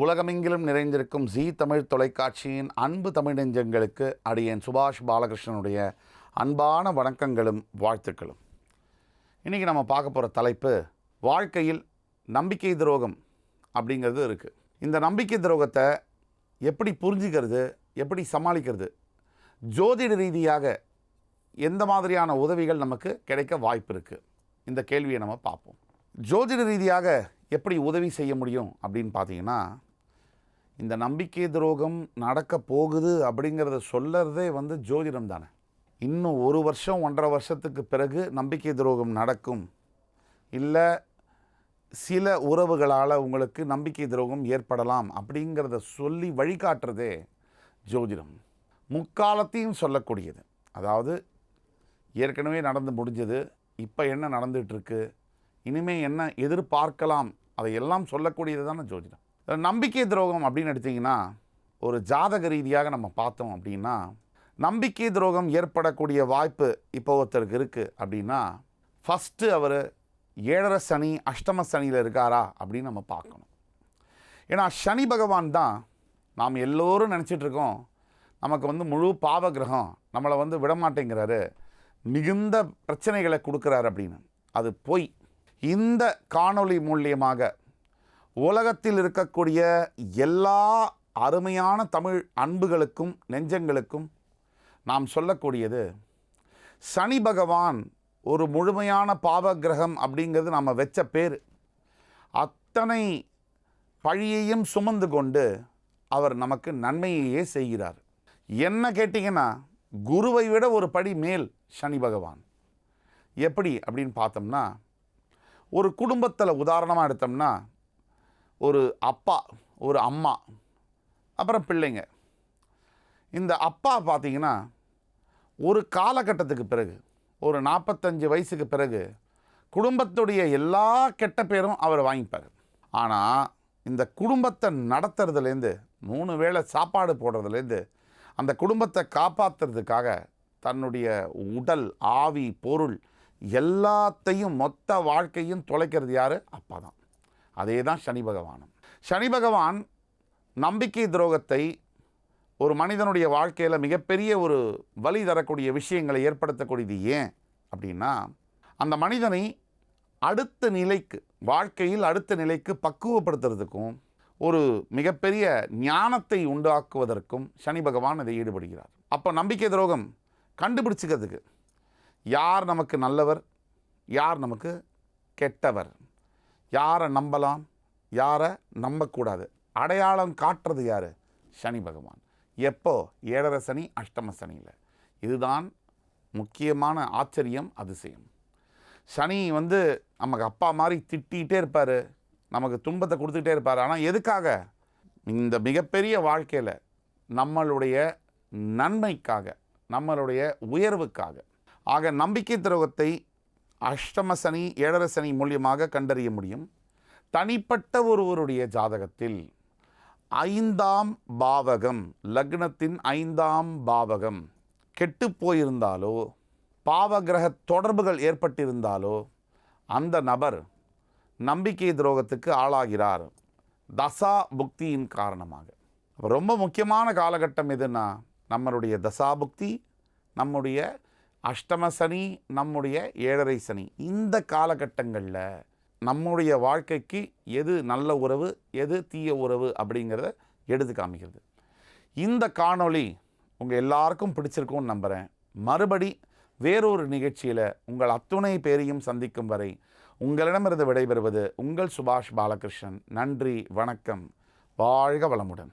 உலகமெங்கிலும் நிறைந்திருக்கும் ஜீ தமிழ் தொலைக்காட்சியின் அன்பு தமிழ் நெஞ்சங்களுக்கு அடியேன் சுபாஷ் பாலகிருஷ்ணனுடைய அன்பான வணக்கங்களும் வாழ்த்துக்களும். இன்றைக்கி நம்ம பார்க்க போகிற தலைப்பு, வாழ்க்கையில் நம்பிக்கை துரோகம் அப்படிங்கிறது இருக்குது. இந்த நம்பிக்கை துரோகத்தை எப்படி புரிஞ்சுக்கிறது, எப்படி சமாளிக்கிறது, ஜோதிட ரீதியாக எந்த மாதிரியான உதவிகள் நமக்கு கிடைக்க வாய்ப்பு இருக்குது, இந்த கேள்வியை நம்ம பார்ப்போம். ஜோதிட ரீதியாக எப்படி உதவி செய்ய முடியும் அப்படின்னு பார்த்தீங்கன்னா, இந்த நம்பிக்கை துரோகம் நடக்க போகுது அப்படிங்கிறத சொல்லுறதே ஜோதிடம் தானே. இன்னும் 1 வருஷம் 1.5 வருஷத்துக்கு பிறகு நம்பிக்கை துரோகம் நடக்கும், இல்லை சில உறவுகளால் உங்களுக்கு நம்பிக்கை துரோகம் ஏற்படலாம் அப்படிங்கிறத சொல்லி வழிகாட்டுறதே ஜோதிடம். முக்காலத்தையும் சொல்லக்கூடியது, அதாவது ஏற்கனவே நடந்து முடிஞ்சது, இப்போ என்ன நடந்துகிட்ருக்கு, இனிமேல் என்ன எதிர்பார்க்கலாம், அதையெல்லாம் சொல்லக்கூடியது தானே ஜோதிடம். நம்பிக்கை துரோகம் அப்படின்னு எடுத்திங்கன்னா, ஒரு ஜாதக ரீதியாக நம்ம பார்த்தோம் அப்படின்னா, நம்பிக்கை துரோகம் ஏற்படக்கூடிய வாய்ப்பு இப்போ ஒருத்தருக்கு இருக்குது அப்படின்னா, ஃபஸ்ட்டு அவர் 7.5 சனி அஷ்டம சனியில் இருக்காரா அப்படின்னு நம்ம பார்க்கணும். ஏன்னா சனி பகவான் தான் நாம் எல்லோரும் நினச்சிட்ருக்கோம் நமக்கு முழு பாவ கிரகம், நம்மளை விடமாட்டேங்கிறாரு, மிகுந்த பிரச்சனைகளை கொடுக்குறாரு அப்படின்னு. அது பொய். இந்த காணொளி மூலியமாக உலகத்தில் இருக்கக்கூடிய எல்லா அருமையான தமிழ் அன்புகளுக்கும் நெஞ்சங்களுக்கும் நாம் சொல்லக்கூடியது, சனி பகவான் ஒரு முழுமையான பாவ கிரகம் அப்படிங்கிறது நாம் வச்ச பேர். அத்தனை பழியையும் சுமந்து கொண்டு அவர் நமக்கு நன்மையையே செய்கிறார். என்ன கேட்டிங்கன்னா, குருவை விட ஒரு படி மேல் சனி பகவான். எப்படி அப்படின்னு பார்த்தோம்னா, ஒரு குடும்பத்தில் உதாரணமாக எடுத்தோம்னா, ஒரு அப்பா, ஒரு அம்மா, அப்புறம் பிள்ளைங்க. இந்த அப்பா பார்த்திங்கன்னா, ஒரு காலகட்டத்துக்கு பிறகு, ஒரு 45 வயசுக்கு பிறகு குடும்பத்துடைய எல்லா கெட்ட பேரும் அவர் வாங்கிப்பார். ஆனால் இந்த குடும்பத்தை நடத்துறதுலேருந்து, 3 வேளை சாப்பாடு போடுறதுலேருந்து, அந்த குடும்பத்தை காப்பாற்றுறதுக்காக தன்னுடைய உடல், ஆவி, பொருள் எல்லாத்தையும், மொத்த வாழ்க்கையும் தொலைக்கிறது யார்? அப்பா தான். அதே தான் சனி பகவானும். சனி பகவான் நம்பிக்கை துரோகத்தை ஒரு மனிதனுடைய வாழ்க்கையில் மிகப்பெரிய ஒரு வலி தரக்கூடிய விஷயங்களை ஏற்படுத்தக்கூடியது. ஏன் அப்படின்னா, அந்த மனிதனை அடுத்த நிலைக்கு, வாழ்க்கையில் அடுத்த நிலைக்கு பக்குவப்படுத்துறதுக்கும், ஒரு மிகப்பெரிய ஞானத்தை உண்டாக்குவதற்கும் சனி பகவான் இதை ஈடுபடுகிறார். அப்போ நம்பிக்கை துரோகம் கண்டுபிடிச்சிக்கிறதுக்கு, யார் நமக்கு நல்லவர், யார் நமக்கு கெட்டவர், யாரை நம்பலாம், யாரை நம்பக்கூடாது, அடையாளம் காட்டுறது யார்? சனி பகவான். எப்போ? 7.5 சனி அஷ்டம சனியில். இதுதான் முக்கியமான ஆச்சரியம், அதிசயம். சனி நமக்கு அப்பா மாதிரி திட்டிகிட்டே இருப்பார், நமக்கு துன்பத்தை கொடுத்துக்கிட்டே இருப்பார். ஆனால் எதுக்காக? இந்த மிகப்பெரிய வாழ்க்கையில் நம்மளுடைய நன்மைக்காக, நம்மளுடைய உயர்வுக்காக. ஆக நம்பிக்கை துரோகத்தை அஷ்டம சனி 7.5 சனி மூலியமாக கண்டறிய முடியும். தனிப்பட்ட ஒருவருடைய ஜாதகத்தில் 5ஆம் பாவகம், லக்னத்தின் 5ஆம் பாவகம் கெட்டு போயிருந்தாலோ, பாவகிரக தொடர்புகள் ஏற்பட்டிருந்தாலோ, அந்த நபர் நம்பிக்கை துரோகத்துக்கு ஆளாகிறார், தசா புக்தியின் காரணமாக. ரொம்ப முக்கியமான காலகட்டம் எதுன்னா, நம்மளுடைய தசாபுக்தி, நம்முடைய அஷ்டம சனி, நம்முடைய 7.5 சனி. இந்த காலகட்டங்களில் நம்முடைய வாழ்க்கைக்கு எது நல்ல உறவு, எது தீய உறவு அப்படிங்கிறத எடுத்து காமிக்கிறது. இந்த காணொளி உங்கள் எல்லாருக்கும் பிடிச்சிருக்கும்னு நம்புகிறேன். மறுபடி வேறொரு நிகழ்ச்சியில் உங்கள் அத்துணை பேரையும் சந்திக்கும் வரை உங்களிடமிருந்து விடைபெறுவது உங்கள் சுபாஷ் பாலகிருஷ்ணன். நன்றி, வணக்கம், வாழ்க வளமுடன்.